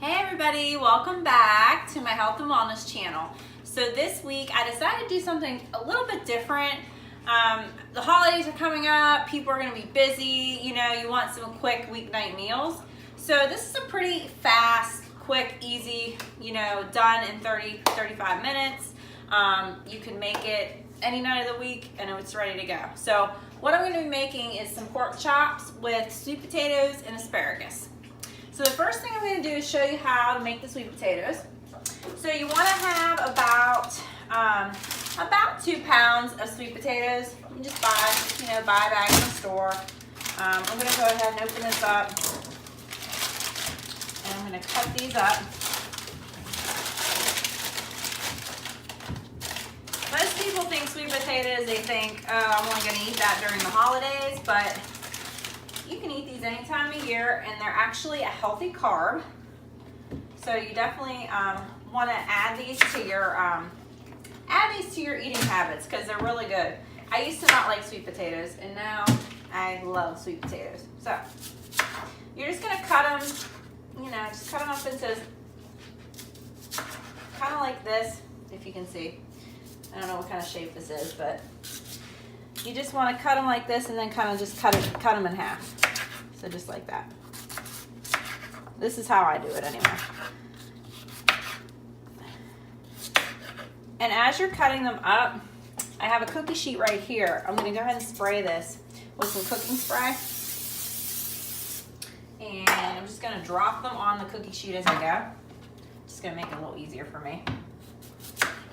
Hey everybody, welcome back to my health and wellness channel. So this week I decided to do something a little bit different. The holidays are coming up, people are going to be busy, you want some quick weeknight meals. So this is a pretty fast, quick, easy, done in 30-35 minutes. You can make it any night of the week and it's ready to go. So what I'm going to be making is some pork chops with sweet potatoes and asparagus. So the first thing I'm going to do is show you how to make the sweet potatoes. So you want to have about 2 pounds of sweet potatoes. You just buy a bag in the store. I'm going to go ahead and open this up, and I'm going to cut these up. Most people think sweet potatoes, they think, oh, I'm only going to eat that during the holidays, but you can eat these any time of year, and they're actually a healthy carb. So you definitely want to add these to your eating habits because they're really good. I used to not like sweet potatoes, and now I love sweet potatoes. So you're just gonna cut them, just cut them up into kind of like this, if you can see. I don't know what kind of shape this is, but you just want to cut them like this and then kind of just cut them in half. So just like that. This is how I do it anyway. And as you're cutting them up, I have a cookie sheet right here. I'm going to go ahead and spray this with some cooking spray. And I'm just going to drop them on the cookie sheet as I go. Just going to make it a little easier for me.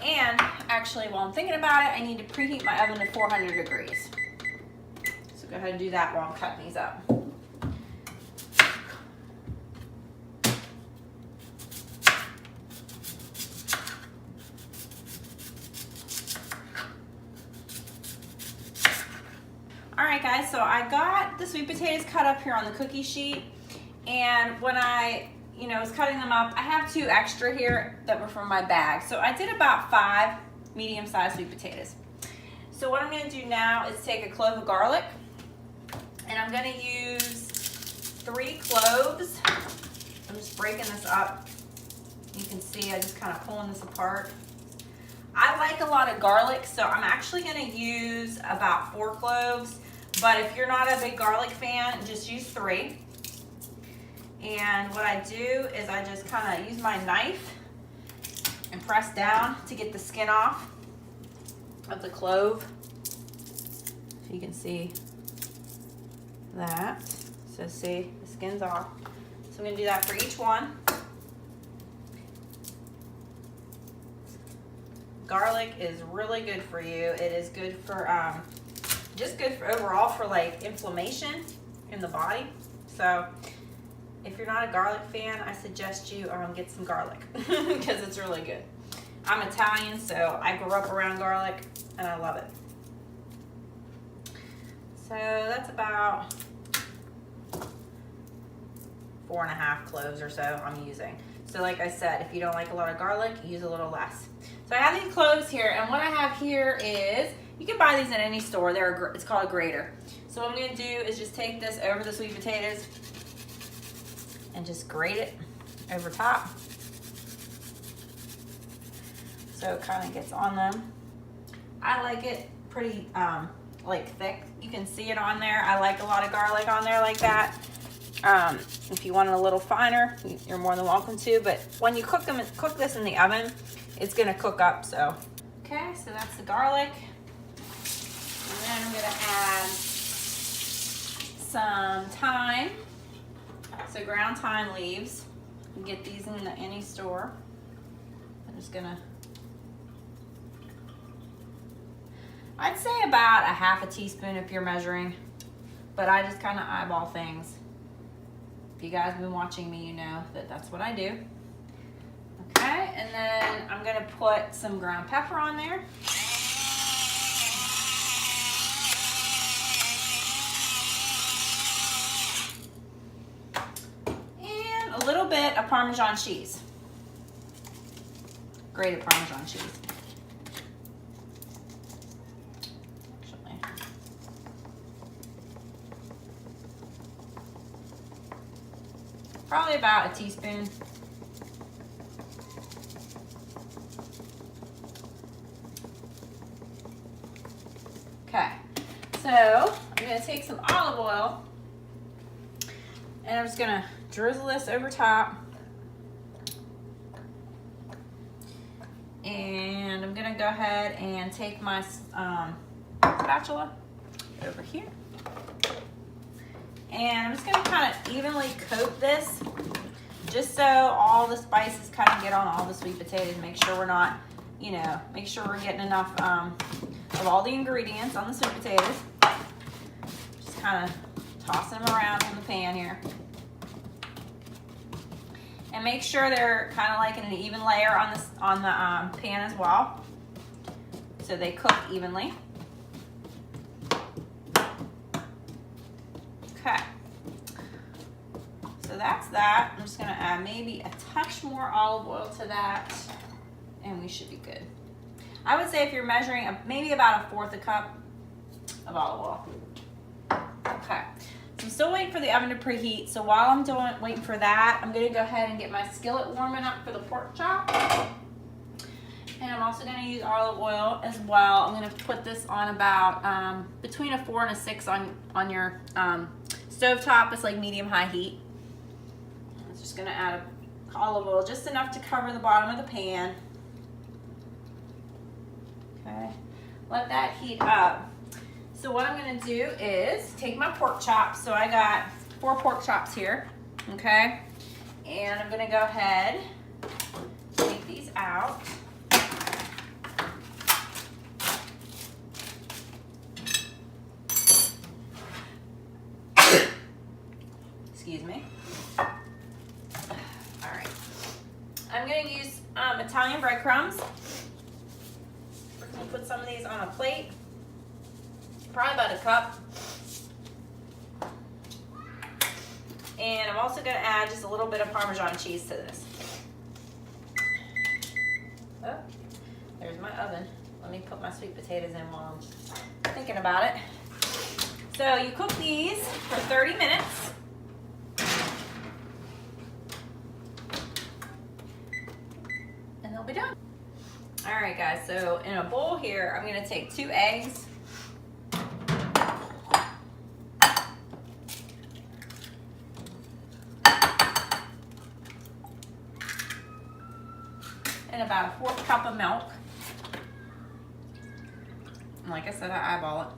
And actually, while I'm thinking about it, I need to preheat my oven to 400 degrees. So go ahead and do that while I'm cutting these up. Alright guys, so I got the sweet potatoes cut up here on the cookie sheet, and when I was cutting them up, I have 2 extra here that were from my bag. So I did about 5 medium-sized sweet potatoes. So what I'm going to do now is take a clove of garlic, and I'm going to use 3 cloves. I'm just breaking this up. You can see I just kind of pulling this apart. I like a lot of garlic, so I'm actually going to use about 4 cloves. But if you're not a big garlic fan, just use 3. And what I do is I just kind of use my knife and press down to get the skin off of the clove. So you can see that. So see, the skin's off. So I'm going to do that for each one. Garlic is really good for you. It is good for, just good for overall for like inflammation in the body. So if you're not a garlic fan, I suggest you get some garlic because it's really good. I'm Italian, so I grew up around garlic and I love it. So that's about 4.5 cloves or so I'm using. So like I said, if you don't like a lot of garlic, use a little less. So I have these cloves here, and what I have here is, you can buy these in any store. It's called a grater. So what I'm going to do is just take this over the sweet potatoes and just grate it over top. So it kind of gets on them. I like it pretty like thick. You can see it on there. I like a lot of garlic on there like that. If you want it a little finer, you're more than welcome to. But when you cook this in the oven, it's going to cook up. So okay, so that's the garlic. And then I'm going to add some thyme. So ground thyme leaves. You can get these in any store. I'm just going to, I'd say about a ½ teaspoon if you're measuring, but I just kind of eyeball things. If you guys have been watching me, you know that that's what I do. Okay, and then I'm going to put some ground pepper on there. And a little bit of Parmesan cheese. Grated Parmesan cheese. Actually. Probably about a teaspoon. So I'm gonna take some olive oil and I'm just gonna drizzle this over top. And I'm gonna go ahead and take my spatula over here. And I'm just gonna kind of evenly coat this just so all the spices kind of get on all the sweet potatoes. Make sure we're not, make sure we're getting enough of all the ingredients on the sweet potatoes. Just kind of tossing them around in the pan here. And make sure they're kind of like in an even layer on the pan as well, so they cook evenly. Okay, so that's that. I'm just gonna add maybe a touch more olive oil to that, and we should be good. I would say if you're measuring, maybe about 1/4 cup of olive oil. Okay. I'm still waiting for the oven to preheat, so while I'm waiting for that, I'm going to go ahead and get my skillet warming up for the pork chop. And I'm also going to use olive oil as well. I'm going to put this on about between a 4 and a 6 on your stove top. It's like medium-high heat. I'm just going to add olive oil, just enough to cover the bottom of the pan. Okay, let that heat up. So what I'm gonna do is take my pork chops. So I got 4 pork chops here, okay? And I'm gonna go ahead, take these out. Excuse me. All right. I'm gonna use Italian breadcrumbs. We're gonna put some of these on a plate. Probably about 1 cup. And I'm also going to add just a little bit of Parmesan cheese to this. Oh, there's my oven. Let me put my sweet potatoes in while I'm thinking about it. So you cook these for 30 minutes. And they'll be done. All right, guys, so in a bowl here, I'm going to take 2 eggs. And about 1/4 cup of milk. And like I said, I eyeball it.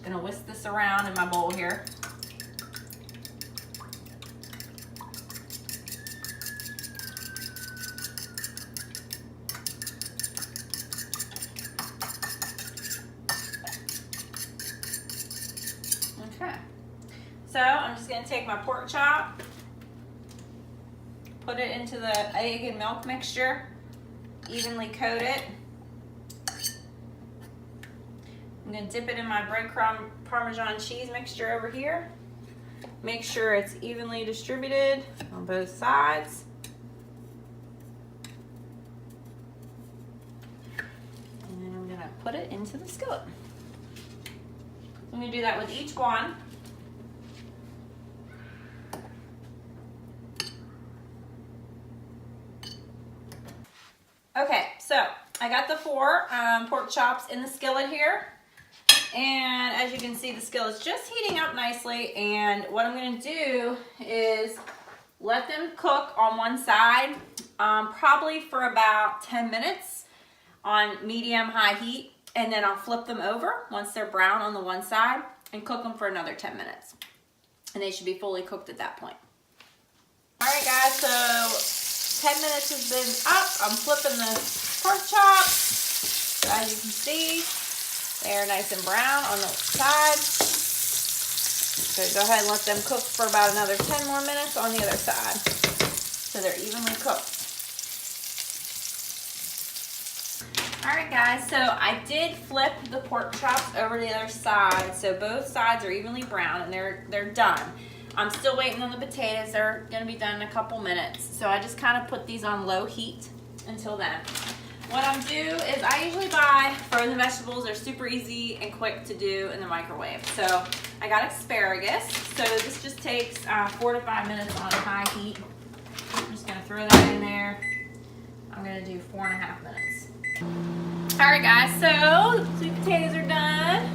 Gonna whisk this around in my bowl here. Okay. So I'm just gonna take my pork chop, put it into the egg and milk mixture, evenly coat it. I'm gonna dip it in my breadcrumb Parmesan cheese mixture over here. Make sure it's evenly distributed on both sides. And then I'm gonna put it into the skillet. I'm gonna do that with each one. Okay, so I got the 4 pork chops in the skillet here. And as you can see, the skillet's just heating up nicely. And what I'm gonna do is let them cook on one side, probably for about 10 minutes on medium-high heat. And then I'll flip them over once they're brown on the one side and cook them for another 10 minutes. And they should be fully cooked at that point. All right, guys, so 10 minutes has been up. I'm flipping the pork chops. So as you can see, they're nice and brown on the side. So go ahead and let them cook for about another 10 more minutes on the other side, so they're evenly cooked. All right, guys, so I did flip the pork chops over to the other side, so both sides are evenly brown and they're done. I'm still waiting on the potatoes. They're gonna be done in a couple minutes. So I just kind of put these on low heat until then. What I'm do is I usually buy frozen vegetables. They're super easy and quick to do in the microwave. So I got asparagus. So this just takes 4 to 5 minutes on high heat. I'm just gonna throw that in there. I'm gonna do 4.5 minutes. All right, guys, so sweet potatoes are done.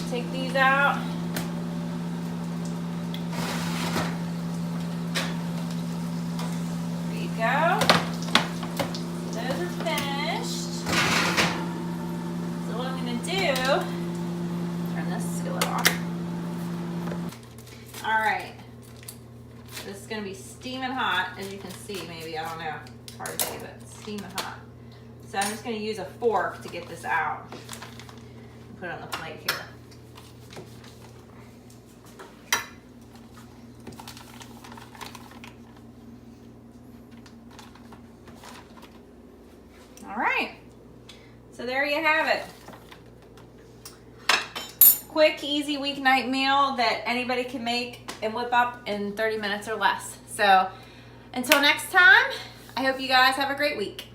Take these out. There you go. Those are finished. So what I'm gonna do, turn this skillet off. All right, this is gonna be steaming hot, as you can see, maybe, I don't know, it's hard to see, but it's steaming hot. So I'm just gonna use a fork to get this out. Put it on the plate here. All right, so there you have it. Quick, easy weeknight meal that anybody can make and whip up in 30 minutes or less. So until next time, I hope you guys have a great week.